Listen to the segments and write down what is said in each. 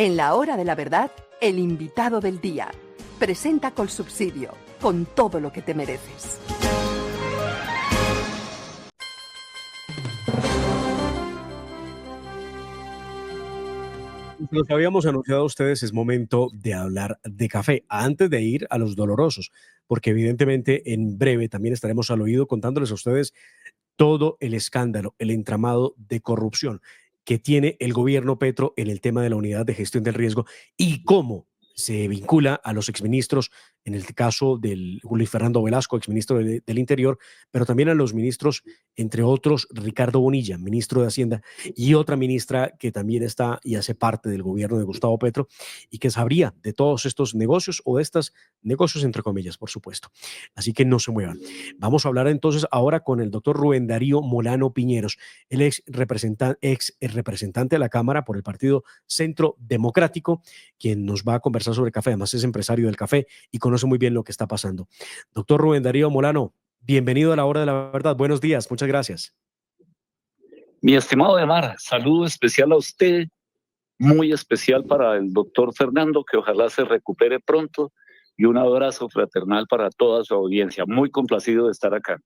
En la hora de la verdad, el invitado del día. Presenta Colsubsidio, con todo lo que te mereces. Los habíamos anunciado a ustedes, es momento de hablar de café, antes de ir a los dolorosos, porque evidentemente en breve también estaremos al oído contándoles a ustedes todo el escándalo, el entramado de corrupción que tiene el gobierno Petro en el tema de la unidad de gestión del riesgo y cómo se vincula a los exministros, en el caso del Luis Fernando Velasco, exministro del Interior, pero también a los ministros, entre otros, Ricardo Bonilla, ministro de Hacienda, y otra ministra que también está y hace parte del gobierno de Gustavo Petro y que sabría de todos estos negocios o de estos negocios, entre comillas, por supuesto. Así que no se muevan. Vamos a hablar entonces ahora con el doctor Rubén Darío Molano Piñeros, el ex representante de la Cámara por el Partido Centro Democrático, quien nos va a conversar sobre café. Además es empresario del café y conoce muy bien lo que está pasando. Doctor Rubén Darío Molano, bienvenido a la hora de la verdad. Buenos días, muchas gracias. Mi estimado Demar, saludo especial a usted, muy especial para el doctor Fernando, que ojalá se recupere pronto, y un abrazo fraternal para toda su audiencia. Muy complacido de estar acá.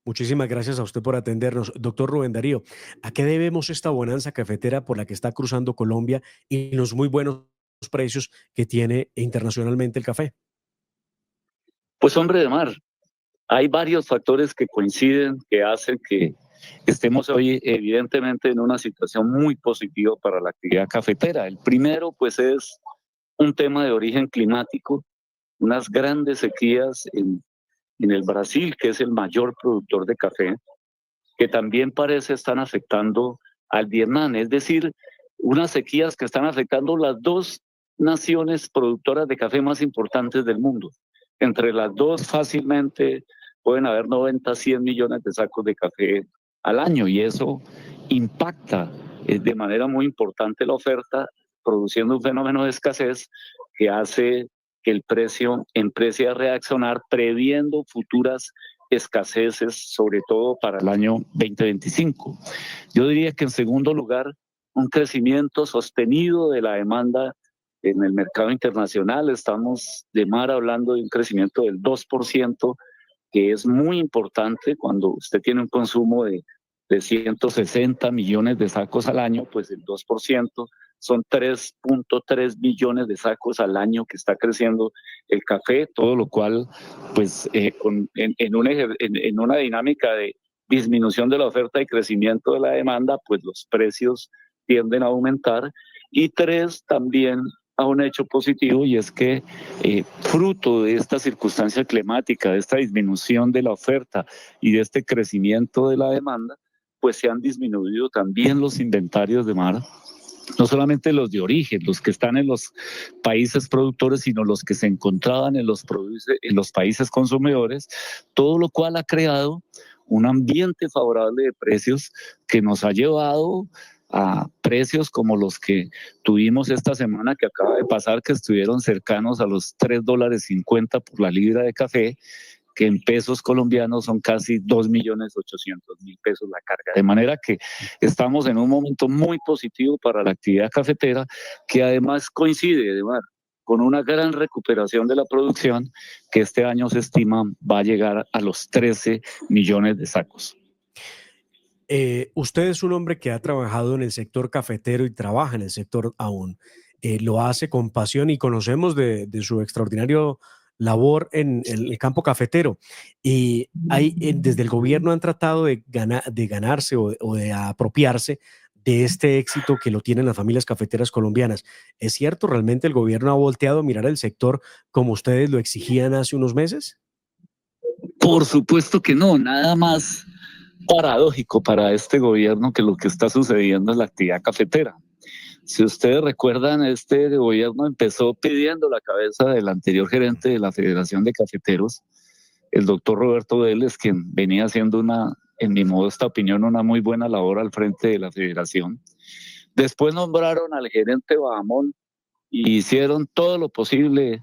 Muchísimas gracias a usted por atendernos. Doctor Rubén Darío, ¿a qué debemos esta bonanza cafetera por la que está cruzando Colombia y los muy buenos precios que tiene internacionalmente el café? Pues hombre Demar, hay varios factores que coinciden, que hacen que estemos hoy evidentemente en una situación muy positiva para la actividad cafetera. El primero pues es un tema de origen climático, unas grandes sequías en el Brasil, que es el mayor productor de café, que también parece están afectando al Vietnam, es decir, unas sequías que están afectando las dos naciones productoras de café más importantes del mundo. Entre las dos fácilmente pueden haber 90, 100 millones de sacos de café al año y eso impacta de manera muy importante la oferta, produciendo un fenómeno de escasez que hace que el precio empiece a reaccionar previendo futuras escaseces, sobre todo para el año 2025. Yo diría que en segundo lugar, un crecimiento sostenido de la demanda en el mercado internacional. Estamos de mar hablando de un crecimiento del 2%, que es muy importante cuando usted tiene un consumo de 160 millones de sacos al año, pues el 2% son 3.3 billones de sacos al año que está creciendo el café, todo lo cual, pues en una dinámica de disminución de la oferta y crecimiento de la demanda, pues los precios tienden a aumentar. Y tres, también a un hecho positivo, y es que fruto de esta circunstancia climática, de esta disminución de la oferta y de este crecimiento de la demanda, pues se han disminuido también los inventarios de mar, no solamente los de origen, los que están en los países productores, sino los que se encontraban en los países consumidores, todo lo cual ha creado un ambiente favorable de precios que nos ha llevado a precios como los que tuvimos esta semana que acaba de pasar, que estuvieron cercanos a los $3.50 por la libra de café, que en pesos colombianos son casi 2.800.000 pesos la carga. De manera que estamos en un momento muy positivo para la actividad cafetera, que además coincide, además, con una gran recuperación de la producción, que este año se estima va a llegar a los 13 millones de sacos. Usted es un hombre que ha trabajado en el sector cafetero y trabaja en el sector aún. Lo hace con pasión y conocemos de su extraordinario labor en el campo cafetero. Y desde el gobierno han tratado de ganarse o de apropiarse de este éxito que lo tienen las familias cafeteras colombianas. ¿Es cierto? ¿Realmente el gobierno ha volteado a mirar el sector como ustedes lo exigían hace unos meses? Por supuesto que no, nada más paradójico para este gobierno que lo que está sucediendo en la actividad cafetera. Si ustedes recuerdan, este gobierno empezó pidiendo la cabeza del anterior gerente de la Federación de Cafeteros, el doctor Roberto Vélez, quien venía haciendo en mi modesta opinión, una muy buena labor al frente de la federación. Después nombraron al gerente Bahamón y hicieron todo lo posible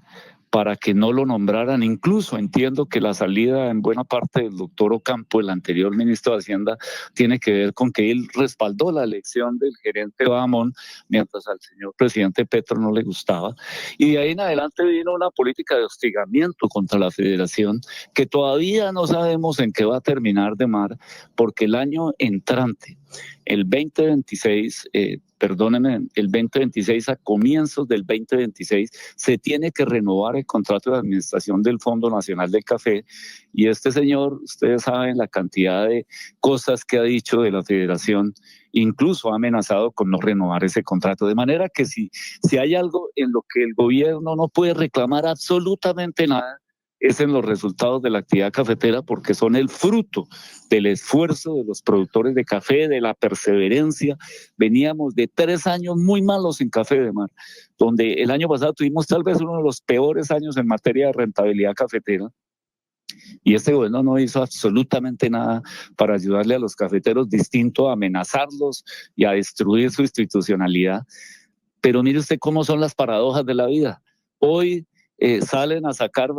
para que no lo nombraran. Incluso entiendo que la salida en buena parte del doctor Ocampo, el anterior ministro de Hacienda, tiene que ver con que él respaldó la elección del gerente Bamón, mientras al señor presidente Petro no le gustaba. Y de ahí en adelante vino una política de hostigamiento contra la federación que todavía no sabemos en qué va a terminar, de mar, porque el año entrante, el 2026, el 2026, a comienzos del 2026, se tiene que renovar el contrato de administración del Fondo Nacional del Café, y este señor, ustedes saben la cantidad de cosas que ha dicho de la federación, incluso ha amenazado con no renovar ese contrato, de manera que si hay algo en lo que el gobierno no puede reclamar absolutamente nada, es en los resultados de la actividad cafetera, porque son el fruto del esfuerzo de los productores de café, de la perseverancia. Veníamos de 3 años muy malos en café, de mar, donde el año pasado tuvimos tal vez uno de los peores años en materia de rentabilidad cafetera, y este gobierno no hizo absolutamente nada para ayudarle a los cafeteros, distinto a amenazarlos y a destruir su institucionalidad. Pero mire usted cómo son las paradojas de la vida. Hoy salen a sacar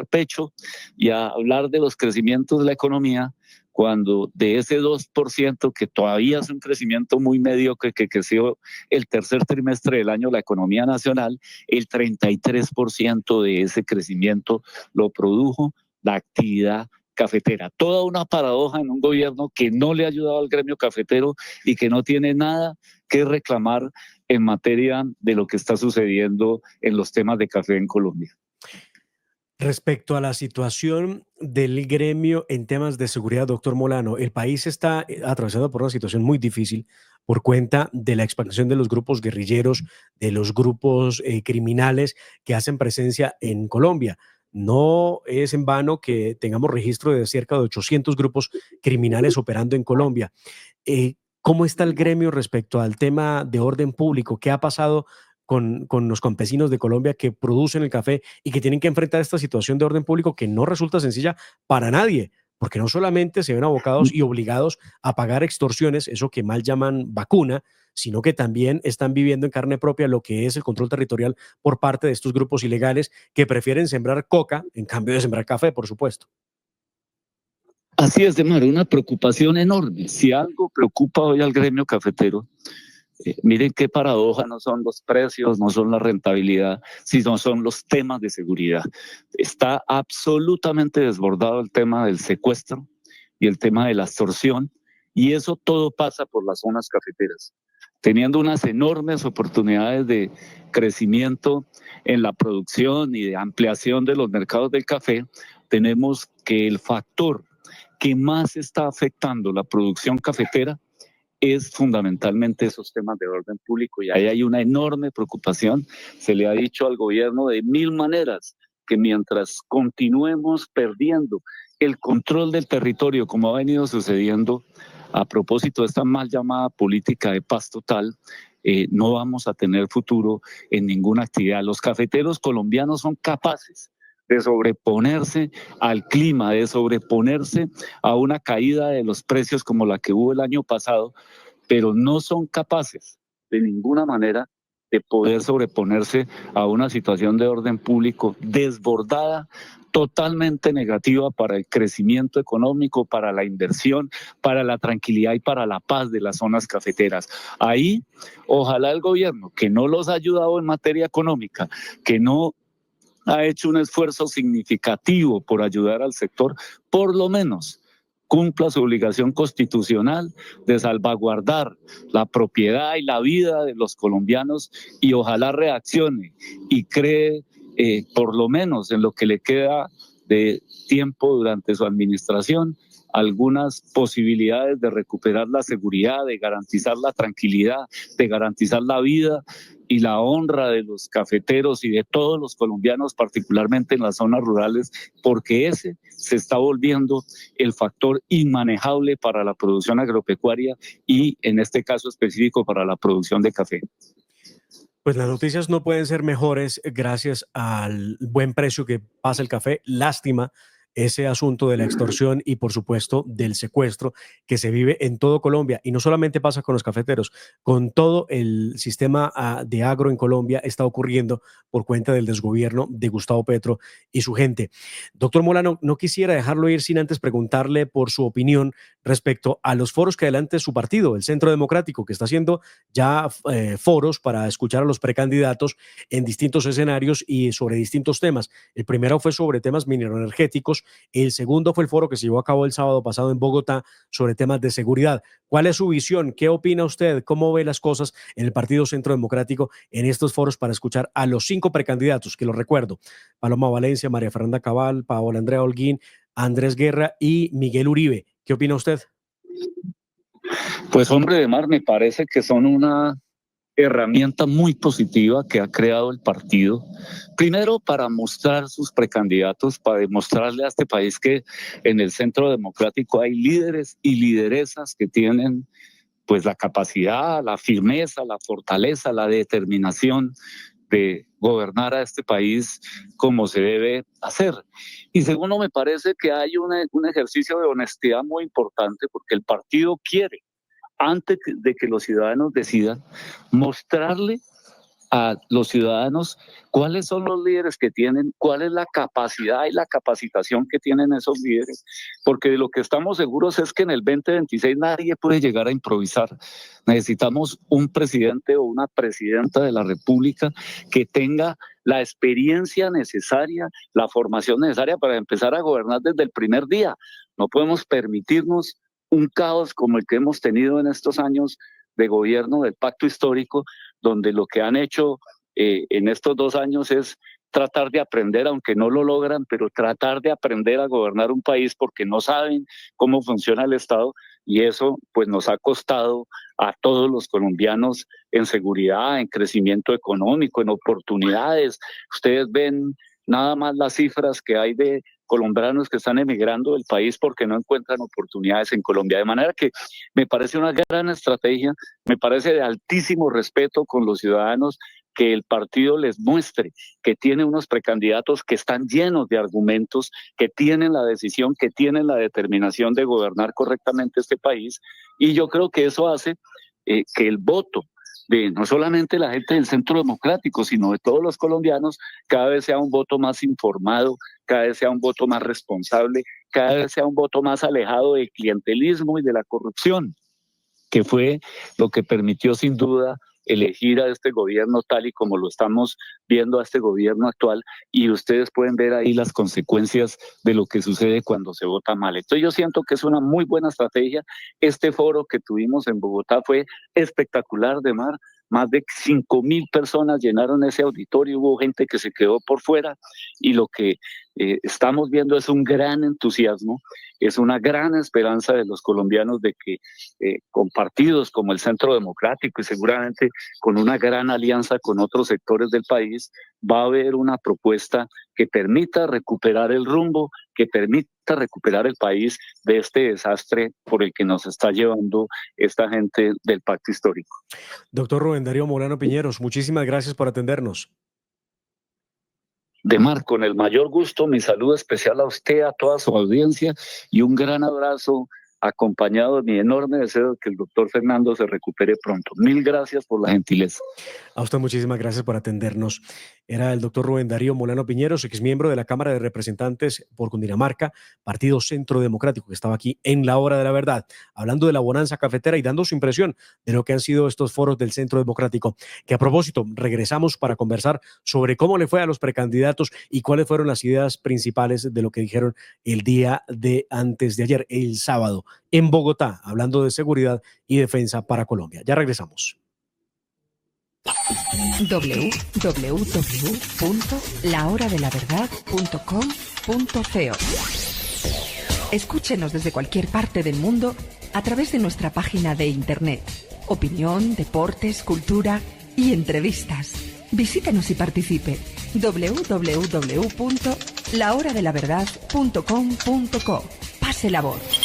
pecho y a hablar de los crecimientos de la economía, cuando de ese 2%, que todavía es un crecimiento muy mediocre, que creció el tercer trimestre del año la economía nacional, el 33% de ese crecimiento lo produjo la actividad cafetera. Toda una paradoja en un gobierno que no le ha ayudado al gremio cafetero y que no tiene nada que reclamar en materia de lo que está sucediendo en los temas de café en Colombia. Respecto a la situación del gremio en temas de seguridad, doctor Molano, el país está atravesado por una situación muy difícil por cuenta de la expansión de los grupos guerrilleros, de los grupos criminales que hacen presencia en Colombia. No es en vano que tengamos registro de cerca de 800 grupos criminales operando en Colombia. ¿Cómo está el gremio respecto al tema de orden público? ¿Qué ha pasado con los campesinos de Colombia que producen el café y que tienen que enfrentar esta situación de orden público que no resulta sencilla para nadie? Porque no solamente se ven abocados y obligados a pagar extorsiones, eso que mal llaman vacuna, sino que también están viviendo en carne propia lo que es el control territorial por parte de estos grupos ilegales que prefieren sembrar coca en cambio de sembrar café, por supuesto. Así es, de mar, una preocupación enorme. Si algo preocupa hoy al gremio cafetero, miren qué paradoja, no son los precios, no son la rentabilidad, sino son los temas de seguridad. Está absolutamente desbordado el tema del secuestro y el tema de la extorsión, y eso todo pasa por las zonas cafeteras, teniendo unas enormes oportunidades de crecimiento en la producción y de ampliación de los mercados del café. Tenemos que el factor que más está afectando la producción cafetera es fundamentalmente esos temas de orden público, y ahí hay una enorme preocupación. Se le ha dicho al gobierno de mil maneras que mientras continuemos perdiendo el control del territorio, como ha venido sucediendo a propósito de esta mal llamada política de paz total, no vamos a tener futuro en ninguna actividad. Los cafeteros colombianos son capaces de sobreponerse al clima, de sobreponerse a una caída de los precios como la que hubo el año pasado, pero no son capaces de ninguna manera de poder sobreponerse a una situación de orden público desbordada, totalmente negativa para el crecimiento económico, para la inversión, para la tranquilidad y para la paz de las zonas cafeteras. Ahí, ojalá el gobierno, que no los ha ayudado en materia económica, que no ha hecho un esfuerzo significativo por ayudar al sector, por lo menos cumpla su obligación constitucional de salvaguardar la propiedad y la vida de los colombianos, y ojalá reaccione y cree, por lo menos en lo que le queda de tiempo durante su administración, algunas posibilidades de recuperar la seguridad, de garantizar la tranquilidad, de garantizar la vida y la honra de los cafeteros y de todos los colombianos, particularmente en las zonas rurales, porque ese se está volviendo el factor inmanejable para la producción agropecuaria y, en este caso específico, para la producción de café. Pues las noticias no pueden ser mejores gracias al buen precio que pasa el café. Lástima ese asunto de la extorsión y, por supuesto, del secuestro que se vive en todo Colombia. Y no solamente pasa con los cafeteros, con todo el sistema de agro en Colombia está ocurriendo por cuenta del desgobierno de Gustavo Petro y su gente. Doctor Molano, no quisiera dejarlo ir sin antes preguntarle por su opinión respecto a los foros que adelante su partido, el Centro Democrático, que está haciendo ya foros para escuchar a los precandidatos en distintos escenarios y sobre distintos temas. El primero fue sobre temas mineroenergéticos, el segundo fue el foro que se llevó a cabo el sábado pasado en Bogotá sobre temas de seguridad. ¿Cuál es su visión? ¿Qué opina usted? ¿Cómo ve las cosas en el Partido Centro Democrático en estos foros para escuchar a los 5 precandidatos, que los recuerdo: Paloma Valencia, María Fernanda Cabal, Paola Andrea Holguín, Andrés Guerra y Miguel Uribe? ¿Qué opina usted? Pues hombre de mar, me parece que son una herramienta muy positiva que ha creado el partido, primero para mostrar sus precandidatos, para demostrarle a este país que en el Centro Democrático hay líderes y lideresas que tienen pues la capacidad, la firmeza, la fortaleza, la determinación de gobernar a este país como se debe hacer. Y segundo, me parece que hay un ejercicio de honestidad muy importante, porque el partido quiere, antes de que los ciudadanos decidan, mostrarle a los ciudadanos cuáles son los líderes que tienen, cuál es la capacidad y la capacitación que tienen esos líderes, porque de lo que estamos seguros es que en el 2026 nadie puede llegar a improvisar. Necesitamos un presidente o una presidenta de la República que tenga la experiencia necesaria, la formación necesaria para empezar a gobernar desde el primer día. No podemos permitirnos un caos como el que hemos tenido en estos años de gobierno del pacto histórico, donde lo que han hecho en estos 2 años es tratar de aprender, aunque no lo logran, pero tratar de aprender a gobernar un país porque no saben cómo funciona el Estado, y eso pues nos ha costado a todos los colombianos en seguridad, en crecimiento económico, en oportunidades. Ustedes ven nada más las cifras que hay de colombianos que están emigrando del país porque no encuentran oportunidades en Colombia. De manera que me parece una gran estrategia, me parece de altísimo respeto con los ciudadanos que el partido les muestre que tiene unos precandidatos que están llenos de argumentos, que tienen la decisión, que tienen la determinación de gobernar correctamente este país. Y yo creo que eso hace que el voto de no solamente la gente del Centro Democrático, sino de todos los colombianos, cada vez sea un voto más informado, cada vez sea un voto más responsable, cada vez sea un voto más alejado del clientelismo y de la corrupción, que fue lo que permitió sin duda elegir a este gobierno tal y como lo estamos viendo a este gobierno actual, y ustedes pueden ver ahí las consecuencias de lo que sucede cuando se vota mal. Entonces yo siento que es una muy buena estrategia. Este foro que tuvimos en Bogotá fue espectacular, de mar. Más de 5.000 personas llenaron ese auditorio, hubo gente que se quedó por fuera, y lo que estamos viendo es un gran entusiasmo, es una gran esperanza de los colombianos de que con partidos como el Centro Democrático y seguramente con una gran alianza con otros sectores del país, va a haber una propuesta que permita recuperar el rumbo, que permita recuperar el país de este desastre por el que nos está llevando esta gente del pacto histórico. Doctor Rubén Darío Molano Piñeros, muchísimas gracias por atendernos. De mar, con el mayor gusto, mi saludo especial a usted, a toda su audiencia, y un gran abrazo acompañado de mi enorme deseo de que el doctor Fernando se recupere pronto. Mil gracias por la gentileza. A usted muchísimas gracias por atendernos. Era el doctor Rubén Darío Molano Piñeros, exmiembro de la Cámara de Representantes por Cundinamarca, Partido Centro Democrático, que estaba aquí en La Hora de la Verdad, hablando de la bonanza cafetera y dando su impresión de lo que han sido estos foros del Centro Democrático, que a propósito regresamos para conversar sobre cómo le fue a los precandidatos y cuáles fueron las ideas principales de lo que dijeron el día de antes de ayer, el sábado, en Bogotá, hablando de seguridad y defensa para Colombia. Ya regresamos. www.lahoradelaverdad.com.co. Escúchenos desde cualquier parte del mundo a través de nuestra página de internet. Opinión, deportes, cultura y entrevistas. Visítenos y participe. www.lahoradelaverdad.com.co. Pase la voz.